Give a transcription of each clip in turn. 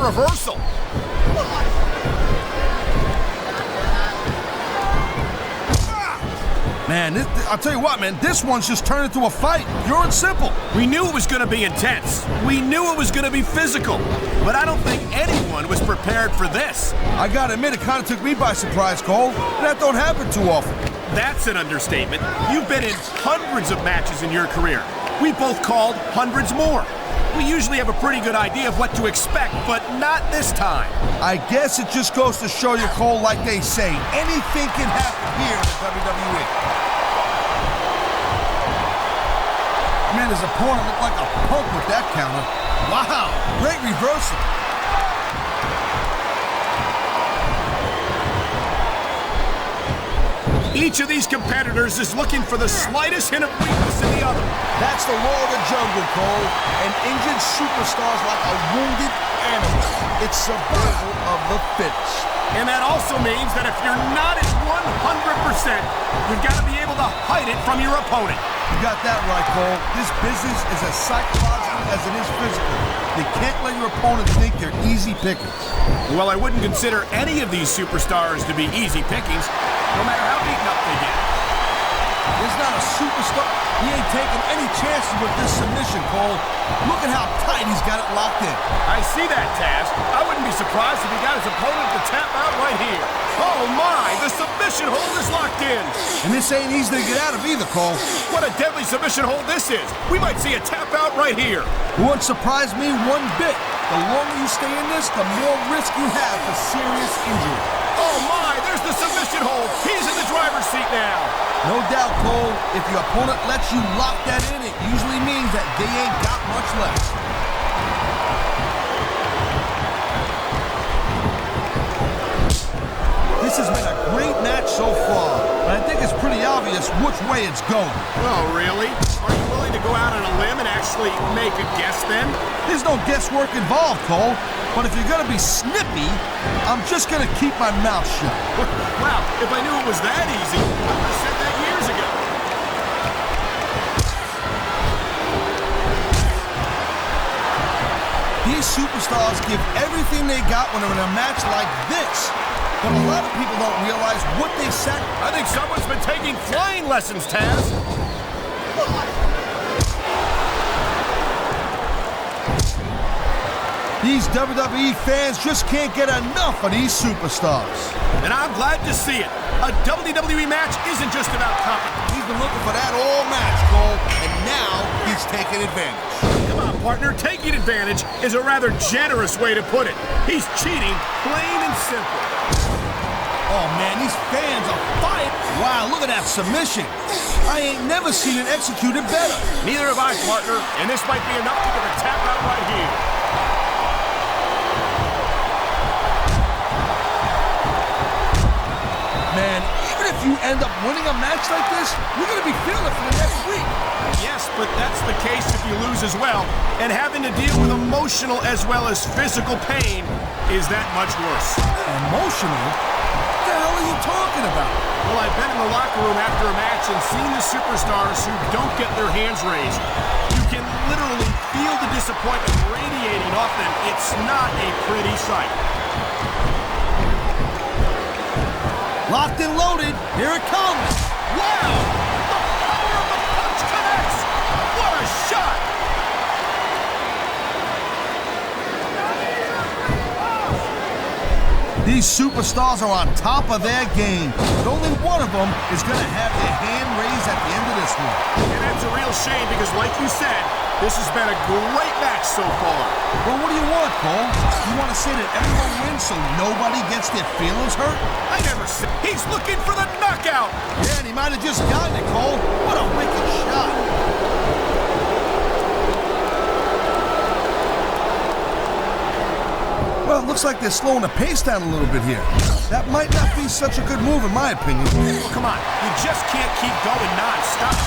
a reversal. Man, I'll tell you what, man, this one's just turned into a fight, pure and simple. We knew it was going to be intense. We knew it was going to be physical. But I don't think anyone was prepared for this. I gotta admit, it kind of took me by surprise, Cole. That don't happen too often. That's an understatement. You've been in hundreds of matches in your career. We both called hundreds more. We usually have a pretty good idea of what to expect, but not this time. I guess it just goes to show you, Cole, like they say, anything can happen here in the WWE. Man, his opponent looked like a punk with that counter. Wow, great reversal. Each of these competitors is looking for the slightest hint of weakness in the other. That's the law of the jungle, Cole. An injured superstar's like a wounded animal. It's survival of the fittest. And that also means that if you're not at 100%, you've got to be able to hide it from your opponent. You got that right, Cole. This business is as psychological as it is physical. You can't let your opponent think you're easy pickings. Well, I wouldn't consider any of these superstars to be easy pickings, no matter how beaten up they get. He's not a superstar. He ain't taking any chances with this submission, Cole. Look at how tight he's got it locked in. I see that, Taz. I wouldn't be surprised if he got his opponent to tap out right here. Oh my, the submission hold is locked in. And this ain't easy to get out of either, Cole. What a deadly submission hold this is. We might see a tap out right here. It wouldn't surprise me one bit. The longer you stay in this, the more risk you have for serious injury. Oh my, there's the submission hold. He's in the driver's seat now. No doubt, Cole, if your opponent lets you lock that in, it usually means that they ain't got much left. This has been a great match so far, but I think it's pretty obvious which way it's going. Oh, really? Are you willing to go out on a limb and actually make a guess then? There's no guesswork involved, Cole. But if you're gonna be snippy, I'm just gonna keep my mouth shut. Wow, if I knew it was that easy, I would have said that years ago. These superstars give everything they got when they're in a match like this. But a lot of people don't realize what they sacrifice. I think someone's been taking flying lessons, Taz. These WWE fans just can't get enough of these superstars. And I'm glad to see it. A WWE match isn't just about competition. He's been looking for that all match, Cole, and now he's taking advantage. Come on, partner. Taking advantage is a rather generous way to put it. He's cheating, plain and simple. Oh, man, these fans are fired. Wow, look at that submission. I ain't never seen it executed better. Neither have I, partner, and this might be enough to get a tap out right here. Man, even if you end up winning a match like this, you're going to be feeling it for the next week. Yes, but that's the case if you lose as well. And having to deal with emotional as well as physical pain is that much worse. Emotional? What the hell are you talking about? Well, I've been in the locker room after a match and seen the superstars who don't get their hands raised. You can literally feel the disappointment radiating off them. It's not a pretty sight. Locked and loaded. Here it comes. Wow! The power of the punch connects! What a shot! These superstars are on top of their game, but only one of them is going to have their hand raised at the end of this one. And that's a real shame because, like you said, this has been a great match so far. Well, what do you want, Cole? You want to say that everyone wins so nobody gets their feelings hurt? I never said. He's looking for the knockout. Yeah, and he might have just gotten it, Cole. What a wicked shot. Well, it looks like they're slowing the pace down a little bit here. That might not be such a good move, in my opinion. Well, come on. You just can't keep going non-stop.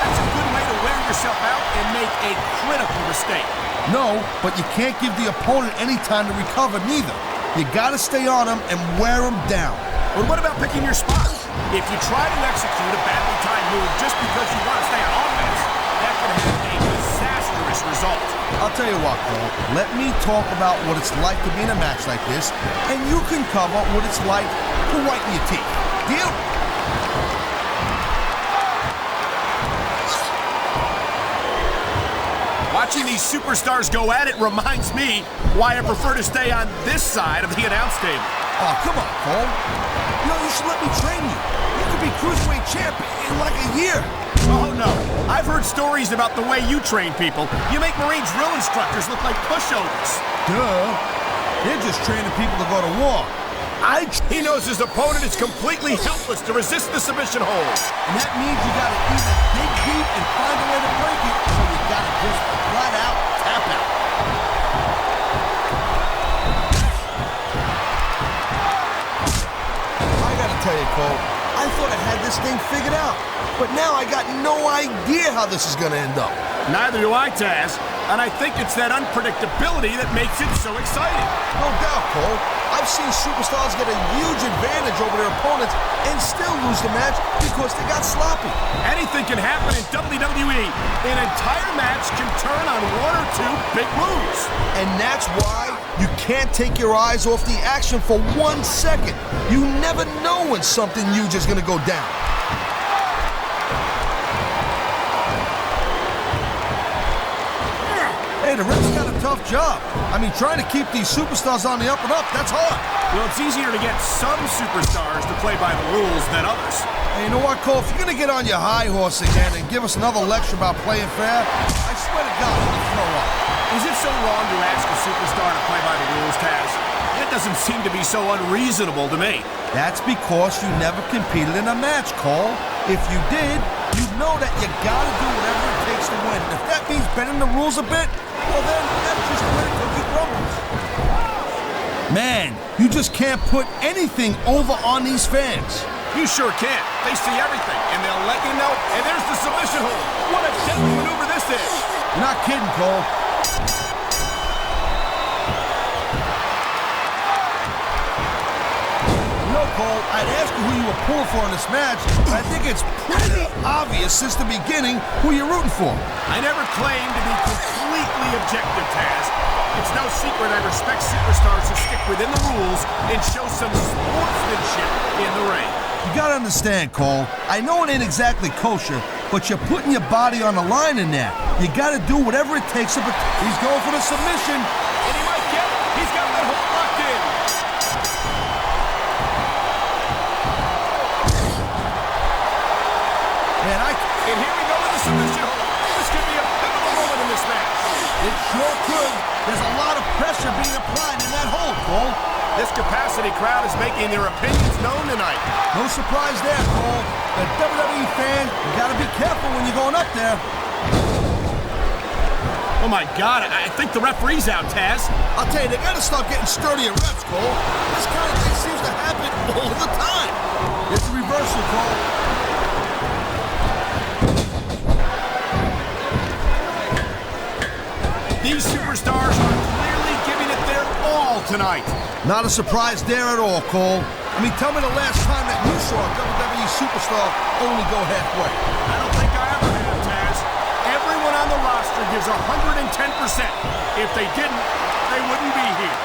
That's a good way to wear yourself out and make a critical mistake. No, but you can't give the opponent any time to recover neither. You gotta stay on him and wear him down. But what about picking your spot? If you try to execute a badly timed move just because you want to stay on offense, that could have a disastrous this result. I'll tell you what, Cole. Let me talk about what it's like to be in a match like this, and you can cover what it's like to whiten your teeth. Deal? Watching these superstars go at it reminds me why I prefer to stay on this side of the announce table. Oh, come on, Cole. You should let me train you. You could be Cruiserweight champ in like a year. Oh, no. I've heard stories about the way you train people. You make Marine drill instructors look like pushovers. Duh. They're just training people to go to war. He knows his opponent is completely helpless to resist the submission hold. And that means you gotta either dig deep and find a way to break it, or you gotta just flat out tap out. I gotta tell you, Cole, I thought I had this thing figured out, but now I got no idea how this is gonna end up. Neither do I, Taz. And I think it's that unpredictability that makes it so exciting. No doubt, Cole. I've seen superstars get a huge advantage over their opponents and still lose the match because they got sloppy. Anything can happen in WWE. An entire match can turn on one or two big moves. And that's why you can't take your eyes off the action for 1 second. You never know when something huge is going to go down. Hey, the ref's got a tough job. I mean, trying to keep these superstars on the up and up, that's hard. Well, it's easier to get some superstars to play by the rules than others. Hey, you know what, Cole? If you're going to get on your high horse again and give us another lecture about playing fair, I swear to God, I'm going to throw up. Is it so wrong to ask a superstar to play by the rules, Taz? That doesn't seem to be so unreasonable to me. That's because you never competed in a match, Cole. If you did, you'd know that you got to do whatever it takes to win. And if that means bending the rules a bit, well then, that's just the way the cookie crumbles. Man, you just can't put anything over on these fans. You sure can't. They see everything, and they'll let you know. And there's the submission hold. What a deadly maneuver this is. You're not kidding, Cole. Cole, I'd ask you who you were pulling for in this match, but I think it's pretty obvious since the beginning who you're rooting for. I never claimed to be completely objective, Taz. It's no secret I respect superstars who stick within the rules and show some sportsmanship in the ring. You gotta understand, Cole, I know it ain't exactly kosher, but you're putting your body on the line in there. You gotta do whatever it takes. He's going for the submission. And he might get it. He's got that hold locked in. And here we go with the submission hold. This could be a pivotal moment in this match. It sure could. There's a lot of pressure being applied in that hold, Cole. This capacity crowd is making their opinions known tonight. No surprise there, Cole. The WWE fan, you gotta be careful when you're going up there. Oh my God, I think the referee's out, Taz. I'll tell you, they gotta start getting sturdier reps, Cole. This kind of thing seems to happen all the time. It's a reversal, Cole. These superstars are clearly giving it their all tonight. Not a surprise there at all, Cole. I mean, tell me the last time that you saw a WWE superstar only go halfway. I don't think I ever have, Taz. Everyone on the roster gives 110%. If they didn't, they wouldn't be here.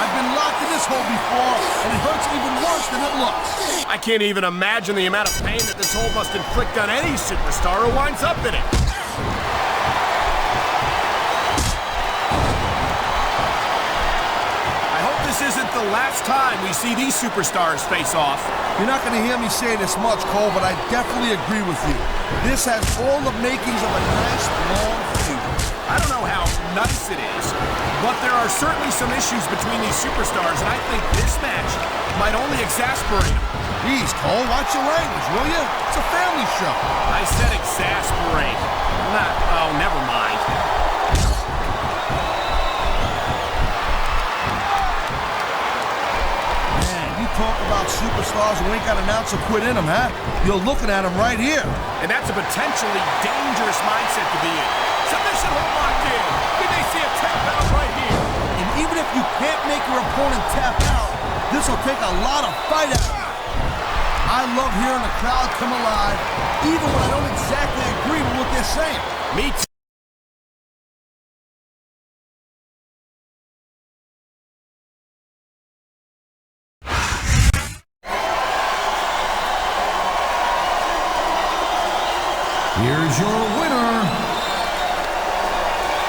I've been locked in this hole before, and it hurts even worse than it looks. I can't even imagine the amount of pain that this hole must inflict on any superstar who winds up in it. This isn't the last time we see these superstars face off. You're not going to hear me say this much, Cole, but I definitely agree with you. This has all the makings of a nice, long feud. I don't know how nice it is, but there are certainly some issues between these superstars, and I think this match might only exasperate them. Please, Cole, watch your language, will you? It's a family show. I said exasperate. Oh, never mind. Talk about superstars who ain't got an ounce of quit in them, huh? You're looking at them right here. And that's a potentially dangerous mindset to be in. Submission hold locked in. We may see a tap out right here. And even if you can't make your opponent tap out, this will take a lot of fight out of you. I love hearing the crowd come alive, even when I don't exactly agree with what they're saying. Me too. Here's your winner,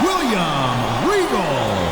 William Regal.